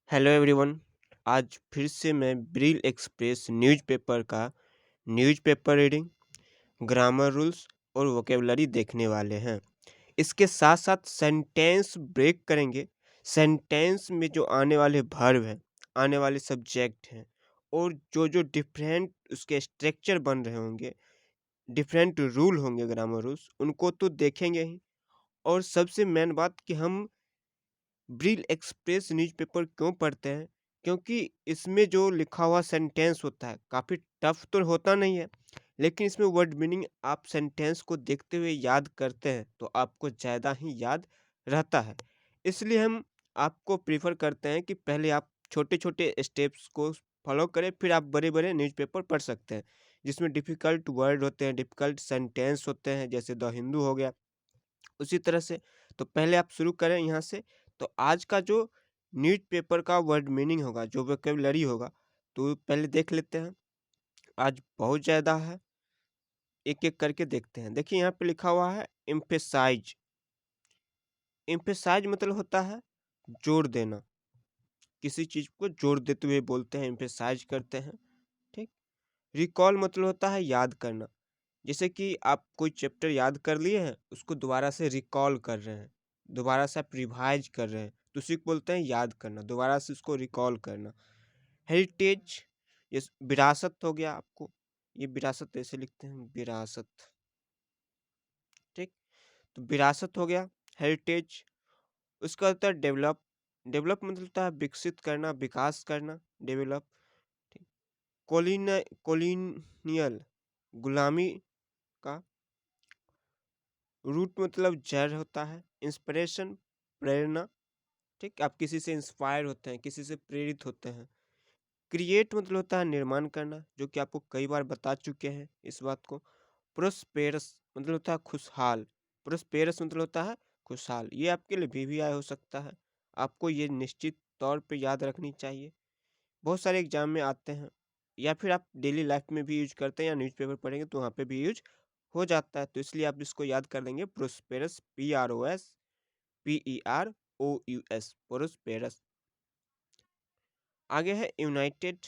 Hello everyone. आज फिर से मैं ब्रील एक्सप्रेस न्यूज़पेपर का न्यूज़पेपर रीडिंग, ग्रामर रूल्स और वोकेबलरी देखने वाले हैं। इसके साथ साथ सेंटेंस ब्रेक करेंगे। सेंटेंस में जो आने वाले वर्ब हैं, आने वाले सब्जेक्ट हैं और जो जो डिफरेंट उसके स्ट्रक्चर बन रहे होंगे, डिफरेंट रूल होंगे, ग्रामर रूल्स, उनको तो देखेंगे ही। और सबसे मेन बात कि हम ब्रील एक्सप्रेस न्यूज़पेपर क्यों पढ़ते हैं? क्योंकि इसमें जो लिखा हुआ सेंटेंस होता है काफ़ी टफ तो होता नहीं है, लेकिन इसमें वर्ड मीनिंग आप सेंटेंस को देखते हुए याद करते हैं तो आपको ज़्यादा ही याद रहता है। इसलिए हम आपको प्रेफ़र करते हैं कि पहले आप छोटे-छोटे स्टेप्स को फॉलो करें, फिर आप बड़े-बड़े न्यूज़पेपर पढ़ सकते हैं। जिसमें डिफ़िकल्ट वर्ड होते हैं, डिफ़िकल्ट सेंटेंस होते हैं, जैसे द हिंदू हो गया। उसी तरह से तो पहले आप शुरू करें यहाँ से। तो आज का जो न्यूज़पेपर का वर्ड मीनिंग होगा, जो वोकैब्युलरी होगा, तो पहले देख लेते हैं। आज बहुत ज़्यादा है, एक-एक करके देखते हैं। देखिए यहाँ पे लिखा हुआ है एम्फसाइज़। एम्फसाइज़ मतलब होता है जोर देना। किसी चीज़ को जोर देते हुए बोलते हैं, एम्फसाइज़ करते हैं, ठीक? रिकॉल मतलब होता है याद करना। जैसे कि आप कोई चैप्टर याद कर लिए हैं, उसको दोबारा से रिकॉल कर रहे हैं, दोबारा से आप रिवाइज कर रहे हैं, तो उसी को बोलते हैं याद करना, दोबारा से उसको रिकॉल करना। हेरिटेज, ये विरासत हो गया आपको, ये विरासत ऐसे लिखते हैं, विरासत, ठीक? तो विरासत हो गया, हेरिटेज। उसका होता है डेवलप। डेवलप मतलब होता है विकसित करना, विकास करना, डेवलप, ठीक? कॉलोनियल, गुलामी का। रूट मतलब जड़ होता है। इंस्पिरेशन, प्रेरणा, ठीक? आप किसी से इंस्पायर होते हैं, किसी से प्रेरित होते हैं। क्रिएट मतलब होता है निर्माण करना, जो कि आपको कई बार बता चुके हैं इस बात को। प्रोस्पेरस मतलब होता है खुशहाल। प्रोस्पेरस मतलब होता है खुशहाल। ये आपके लिए वीवीआई हो सकता है, आपको ये निश्चित तौर पे याद रखनी चाहिए, बहुत सारे एग्जाम में आते हैं, या फिर आप डेली लाइफ में भी यूज करते हैं या न्यूज़पेपर पढ़ेंगे तो वहाँ पे भी यूज हो जाता है, तो इसलिए आप इसको याद कर लेंगे, प्रोस्पेरस, PROSPEROUS, प्रोस्पेरस। आगे है यूनाइटेड।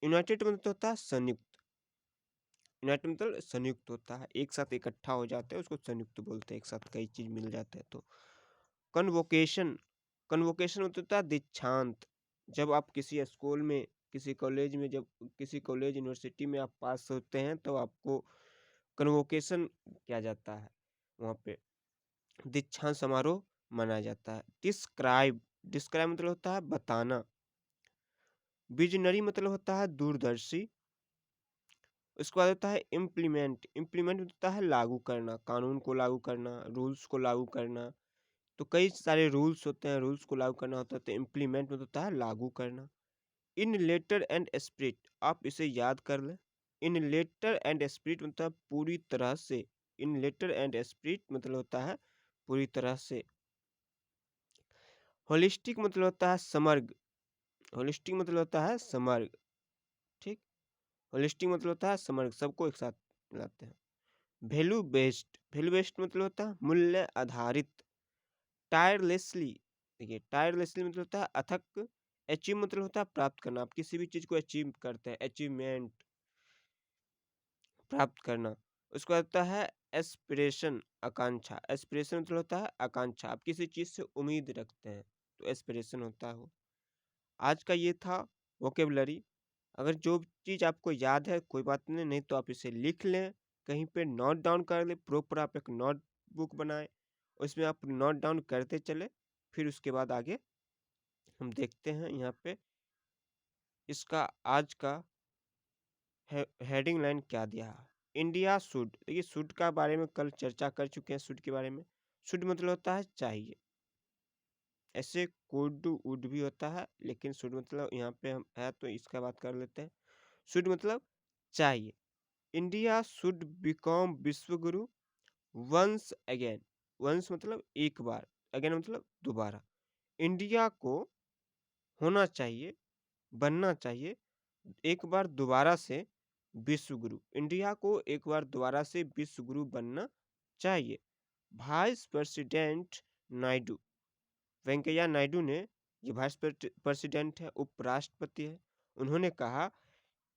यूनाइटेड मतलब होता है संयुक्त। यूनाइटेड मतलब संयुक्त होता है, एक साथ इकट्ठा हो जाते हैं, उसको संयुक्त बोलते हैं, एक साथ कई चीज मिल जाते हैं तो। कन्वोकेशन। कन्वोकेशन मतलब होता है दीक्षांत। जब आप किसी स्कूल में, किसी कॉलेज में, जब किसी कॉलेज यूनिवर्सिटी में आप पास होते हैं तो आपको कन्वोकेशन किया जाता है, वहाँ पे दीक्षांत समारोह मनाया जाता है। डिस्क्राइब। डिस्क्राइब मतलब होता है बताना। विजनरी मतलब होता है दूरदर्शी। उसके बाद होता है इम्प्लीमेंट। इम्प्लीमेंट होता है लागू करना, कानून को लागू करना, रूल्स को लागू करना। तो कई सारे रूल्स होते हैं, रूल्स को लागू करना होता है, तो इम्प्लीमेंट मतलब होता है लागू करना। इन लेटर एंड स्पिरिट, आप इसे याद कर लें। इन लेटर एंड स्पिरिट मतलब पूरी तरह से। इन लेटर एंड स्पिरिट मतलब होता है पूरी तरह से। होलिस्टिक मतलब होता है समग्र। होलिस्टिक मतलब होता है समग्र, ठीक? होलिस्टिक मतलब होता है समग्र, सबको एक साथ मिलाते हैं। Value based. वैल्यू बेस्ड मतलब होता है मूल्य आधारित। टायरलेसली, देखिए टायरलेसली मतलब होता है अथक। अचीव मतलब होता है प्राप्त करना, आप किसी भी चीज को अचीव करते हैं, अचीवमेंट, प्राप्त करना। उसको होता है एस्पिरेशन, आकांक्षा। एस्पिरेशन मतलब होता है आकांक्षा, आप किसी चीज से उम्मीद रखते हैं तो एस्पिरेशन होता है वो। आज का ये था वोकेबलरी। अगर जो चीज़ आपको याद है कोई बात नहीं, नहीं तो आप इसे लिख लें, कहीं पे नोट डाउन कर लें, प्रॉपर आप एक नोट बुक बनाएं, उसमें आप नोट डाउन करते चले, फिर उसके बाद आगे हम देखते हैं। यहाँ पे इसका आज का हेडिंग लाइन क्या दिया है। India should. देखिए शुड का बारे में कल चर्चा कर चुके हैं, शुड के बारे में। शुड मतलब होता है चाहिए, ऐसे कुड वुड भी होता है, लेकिन शुड मतलब यहाँ पे हम है तो इसका बात कर लेते हैं। शुड मतलब चाहिए। इंडिया शुड बिकम विश्व गुरु वंस अगेन। वंस मतलब एक बार, अगेन मतलब दोबारा। इंडिया को होना चाहिए, बनना चाहिए एक बार दोबारा से विश्व गुरु। इंडिया को एक बार दोबारा से विश्व गुरु बनना चाहिए। वाइस प्रेसिडेंट नायडू, वेंकैया नायडू ने ये वाइस प्रेसिडेंट है, उपराष्ट्रपति है। उन्होंने कहा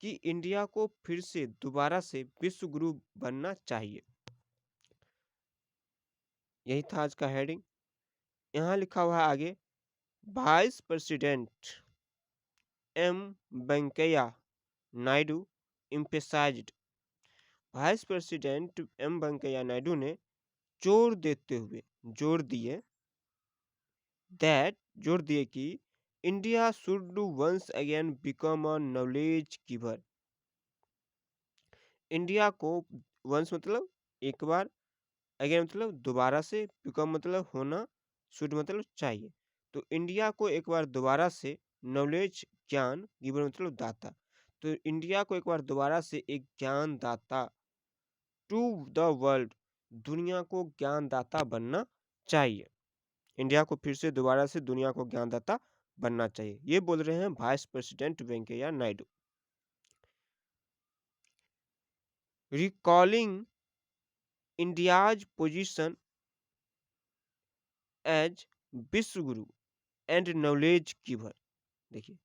कि इंडिया को फिर से दोबारा से विश्व गुरु बनना चाहिए। यही था आज का हेडिंग। यहाँ लिखा हुआ है आगे, vice president M Venkaiah Naidu emphasized। Vice president M Venkaiah Naidu ने जोर दिए कि India should once again become a knowledge giver. India को वंस मतलब एक बार, अगेन मतलब दोबारा से, बिकम मतलब होना, शुड मतलब चाहिए। तो इंडिया को एक बार दोबारा से नॉलेज ज्ञान, गिवर मतलब दाता, तो इंडिया को एक बार दोबारा से एक ज्ञान दाता, टू द वर्ल्ड, दुनिया को ज्ञानदाता बनना चाहिए। इंडिया को फिर से दोबारा से दुनिया को ज्ञानदाता बनना चाहिए, ये बोल रहे हैं vice president Venkaiah Naidu. Recalling India's position as Vishwa Guru and knowledge giver. देखिए,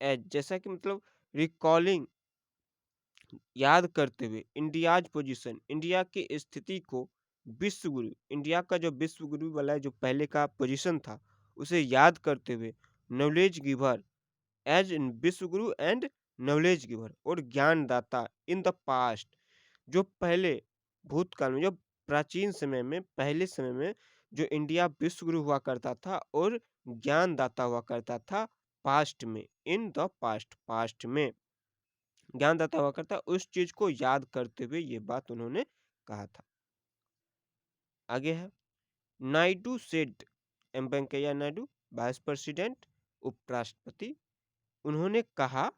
एज जैसा कि मतलब रिकॉलिंग याद करते हुए, इंडियाज पोजीशन इंडिया की स्थिति को, विश्व गुरु इंडिया का जो विश्व गुरु वाला जो पहले का पोजीशन था उसे याद करते हुए, नॉलेज गिवर एज इन विश्व गुरु एंड नॉलेज गिवर और ज्ञानदाता इन द पास्ट, जो पहले भूतकाल में, जो प्राचीन समय में, पहले समय में जो इंडिया विश्व गुरु हुआ करता था और ज्ञानदाता हुआ करता था पास्ट में, इन द पास्ट में ज्ञानदाता हुआ करता, उस चीज को याद करते हुए ये बात उन्होंने कहा था। आगे है, Naidu said, M Venkaiah Naidu vice president उपराष्ट्रपति, उन्होंने कहा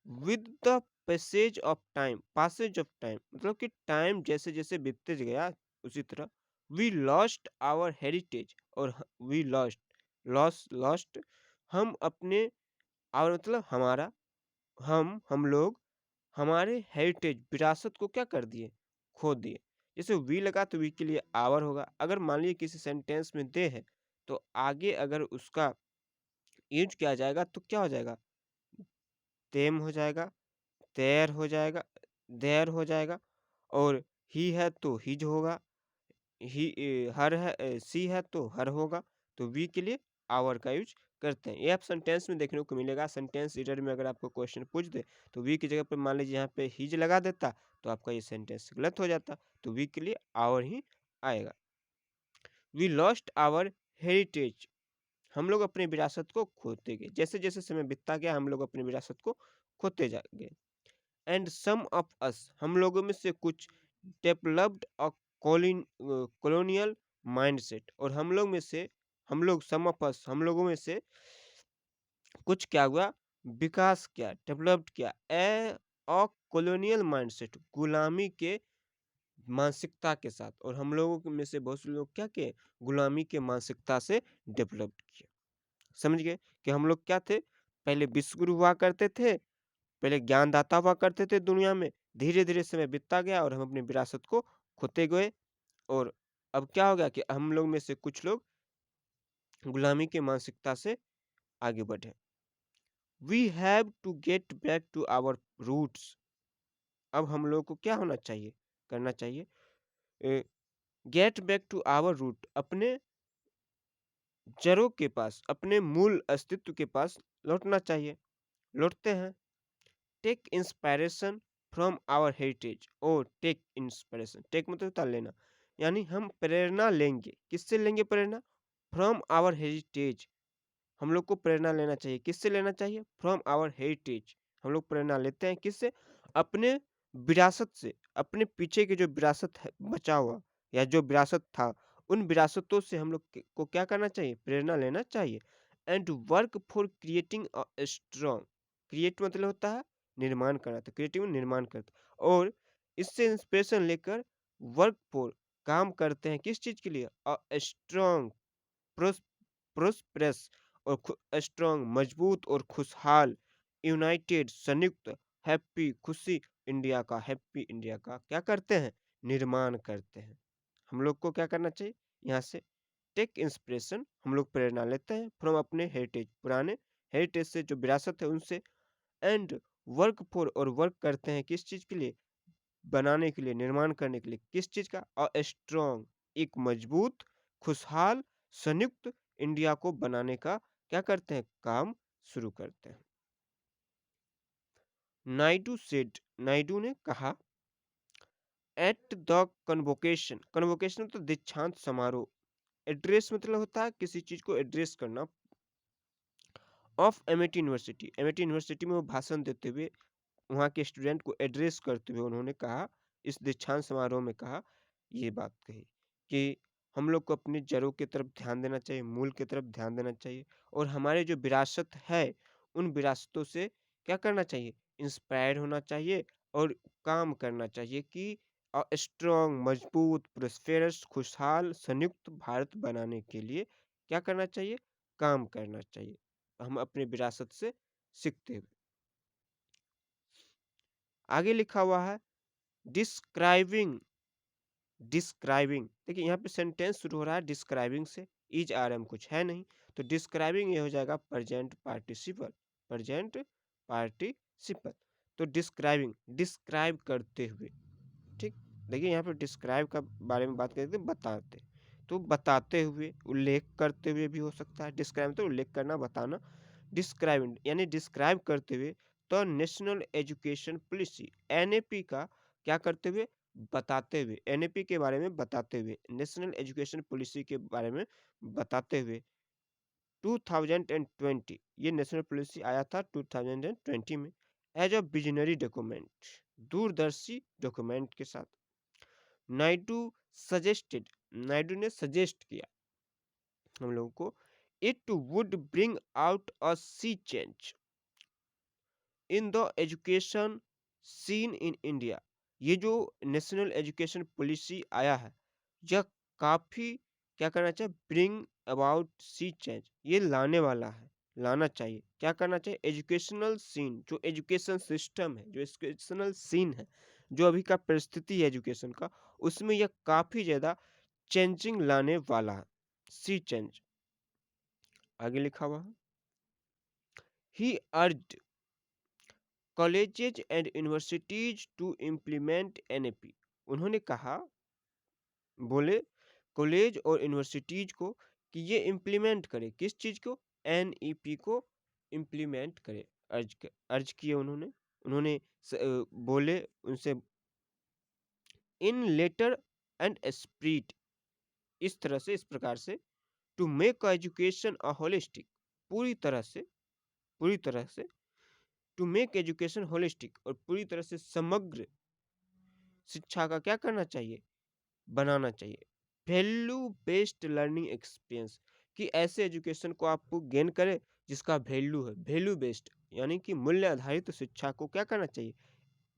with the passage of time मतलब कि टाइम जैसे जैसे बीतते गया उसी तरह, वी लॉस्ट आवर हेरिटेज, और वी लॉस्ट हम अपने, और मतलब हमारा, हम लोग हमारे हेरिटेज विरासत को क्या कर दिए, खो दिए। जैसे वी लगा तो वी के लिए आवर होगा, अगर मान लीजिए किसी सेंटेंस में दे है तो आगे अगर उसका यूज किया जाएगा तो क्या हो जाएगा, तेम हो जाएगा, देयर हो जाएगा, देयर हो जाएगा, और ही है तो हिज होगा, हर है, सी है तो हर होगा, तो वी के लिए आवर का यूज करते हैं। ये आप सेंटेंस में देखने को मिलेगा। सेंटेंस रीडर में अगर आपको क्वेश्चन पूछ दे तो वी की जगह पे मान लीजिए यहाँ पे हिज लगा देता तो आपका ये सेंटेंस गलत हो जाता, तो वी के लिए आवर ही आएगा। वी लॉस्ट आवर हेरिटेज, हम लोग अपनी विरासत को खोते गए, जैसे जैसे समय बीतता गया हम लोग अपनी विरासत को खोते जा गए। एंड सम ऑफ अस, हम लोगों में से कुछ डेवलप्ड अ कॉलोनियल माइंडसेट, और हम लोग सम ऑफ अस, हम लोगों में से कुछ क्या हुआ, विकास किया, डेवलप्ड किया ए अ कॉलोनियल माइंडसेट, गुलामी के मानसिकता के साथ, और हम लोगों में से बहुत से लोग क्या किए, गुलामी के मानसिकता से डेवलप्ड किया। समझ गए कि हम लोग क्या थे, पहले विश्वगुरु हुआ करते थे, पहले ज्ञानदाता हुआ करते थे दुनिया में, धीरे धीरे समय बीतता गया और हम अपनी विरासत को खोते गए, और अब क्या हो गया कि हम लोग में से कुछ लोग गुलामी के मानसिकता से आगे बढ़े। We have to get back to our roots, अब हम लोग को क्या होना चाहिए, करना चाहिए, get back to our root, अपने जड़ों के पास, अपने मूल अस्तित्व के पास लौटना चाहिए। लौटते हैं। Take inspiration from our heritage, और टेक इंस्पायरेशन, टेक मतलब होता है लेना, यानी हम प्रेरणा लेंगे, किससे लेंगे प्रेरणा, फ्रॉम आवर हेरिटेज, हम लोग को प्रेरणा लेना चाहिए, किससे लेना चाहिए, फ्रॉम आवर हेरिटेज, हम लोग प्रेरणा लेते हैं किससे, अपने विरासत से, अपने पीछे की जो विरासत है बचा हुआ, या जो विरासत था, उन विरासतों से हम लोग को क्या करना चाहिए, प्रेरणा लेना चाहिए। And work for creating a strong, create मतलब होता है निर्माण करना, तो क्रिएटिव निर्माण करता, और इससे इंस्पिरेशन लेकर वर्क फॉर, काम करते हैं किस चीज के लिए, अ स्ट्रॉन्ग, प्रोस्पेरस और स्ट्रॉन्ग, मजबूत और खुशहाल, यूनाइटेड संयुक्त, हैप्पी खुशी इंडिया का, हैप्पी इंडिया का क्या करते हैं, निर्माण करते हैं। हम लोग को क्या करना चाहिए, यहाँ से टेक इंस्पिरेशन, हम लोग प्रेरणा लेते हैं फ्रॉम अपने हेरिटेज, पुराने हेरिटेज से जो विरासत है उनसे, एंड वर्क फॉर, और वर्क करते हैं किस चीज़ के लिए, बनाने के लिए, निर्माण करने के लिए, किस चीज़ का, स्ट्रॉन्ग, एक मजबूत, खुशहाल, संयुक्त इंडिया को बनाने का क्या करते हैं, काम शुरू करते हैं। नायडू सेड, नायडू ने कहा, एट द कन्वोकेशन, कन्वोकेशन मतलब दीक्षांत समारोह, एड्रेस मतलब होता है किसी चीज को एड्रेस करना, of Amity university, Amity university में वो भाषण देते हुए, वहाँ के स्टूडेंट को एड्रेस करते हुए उन्होंने कहा, इस दीक्षांत समारोह में कहा, ये बात कही कि हम लोग को अपनी जड़ों की तरफ ध्यान देना चाहिए, मूल की तरफ ध्यान देना चाहिए, और हमारे जो विरासत है उन विरासतों से क्या करना चाहिए, इंस्पायर होना चाहिए, और काम करना चाहिए कि स्ट्रॉन्ग, मजबूत, प्रोस्पेरस, खुशहाल, संयुक्त भारत बनाने के लिए क्या करना चाहिए, काम करना चाहिए, हम अपने विरासत से सीखते हुए। आगे लिखा हुआ है, डिस्क्राइबिंग, डिस्क्राइबिंग, देखिए यहाँ पे सेंटेंस शुरू हो रहा है डिस्क्राइबिंग से, इज आर एम कुछ है नहीं, तो डिस्क्राइबिंग ये हो जाएगा प्रेजेंट पार्टिसिपल, प्रेजेंट पार्टिसिपल, तो डिस्क्राइबिंग, डिस्क्राइब करते हुए, ठीक। देखिए यहाँ पे डिस्क्राइब का बारे में बात करते हैं, बताते, तो बताते हुए, उल्लेख करते हुए भी हो सकता है, डिस्क्राइब तो उल्लेख करना, बताना, डिस्क्राइब यानी डिस्क्राइब करते हुए, तो नेशनल एजुकेशन पॉलिसी, एनएपी का क्या करते हुए, बताते हुए, एनएपी के बारे में बताते हुए, नेशनल एजुकेशन पॉलिसी के बारे में बताते हुए, 2020, ये नेशनल पॉलिसी आया था 2020 में, एज अ विजनरी डॉक्यूमेंट, दूरदर्शी डॉक्यूमेंट के साथ। नायडू सजेस्टेड, नायडू ने सजेस्ट किया हम लोगों को, it would bring out a sea change in the education scene in India, ये जो नेशनल एजुकेशन पॉलिसी आया है, यह काफी क्या करना चाहिए, ब्रिंग अबाउट सी चेंज, ये लाने वाला है, लाना चाहिए, क्या करना चाहिए, एजुकेशनल सीन, जो एजुकेशन सिस्टम है, जो एजुकेशनल सीन है, जो अभी का परिस्थिति है एजुकेशन का, उसमें यह काफी ज्यादा चेंजिंग लाने वाला है, सी चेंज। आगे लिखा हुआ है, he urged colleges and universities to implement NAP, उन्होंने कहा, बोले कॉलेज और यूनिवर्सिटीज को कि ये इम्प्लीमेंट करे, किस चीज को, एनईपी को इम्प्लीमेंट करे, अर्ज किए उन्होंने, उन्होंने बोले उनसे, इन लेटर एंड स्प्रिट, इस तरह से, इस प्रकार से, to make education a holistic, पूरी तरह से, पूरी तरह से, टू मेक एजुकेशन होलिस्टिक, और पूरी तरह से समग्र शिक्षा का क्या करना चाहिए, बनाना चाहिए, वैल्यू बेस्ड लर्निंग एक्सपीरियंस, कि ऐसे एजुकेशन को आपको गेन करे जिसका वैल्यू है, वैल्यू बेस्ड यानी कि मूल्य आधारित शिक्षा को क्या करना चाहिए,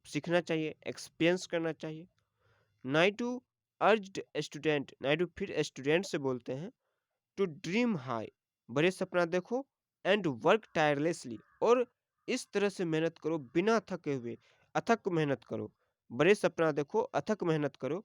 सीखना चाहिए, एक्सपीरियंस करना चाहिए। नायडू अर्ज्ड स्टूडेंट, नायडू फिर स्टूडेंट से बोलते हैं, टू ड्रीम हाई, बड़े सपना देखो, एंड वर्क टायरलेसली, और इस तरह से मेहनत करो बिना थके हुए, अथक मेहनत करो, बड़े सपना देखो, अथक मेहनत करो,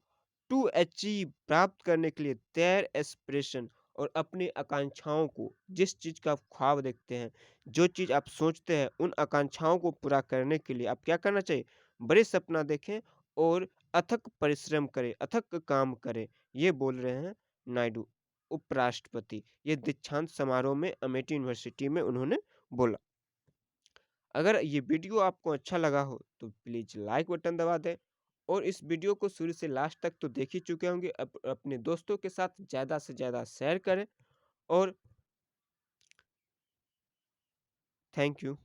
टू अचीव, प्राप्त करने के लिए, देयर एस्पिरेशन, और अपनी आकांक्षाओं को, जिस चीज का आप ख्वाब देखते हैं, जो चीज आप सोचते हैं, उन आकांक्षाओं को पूरा करने के लिए आप क्या करना चाहिए, बड़े सपना देखें, और अथक परिश्रम करें, अथक काम करें, ये बोल रहे हैं नायडू उपराष्ट्रपति, ये दीक्षांत समारोह में अमेठी यूनिवर्सिटी में उन्होंने बोला। अगर ये वीडियो आपको अच्छा लगा हो तो प्लीज लाइक बटन दबा दें, और इस वीडियो को शुरू से लास्ट तक तो देख ही चुके होंगे, अपने दोस्तों के साथ ज़्यादा से ज़्यादा शेयर करें, और थैंक यू।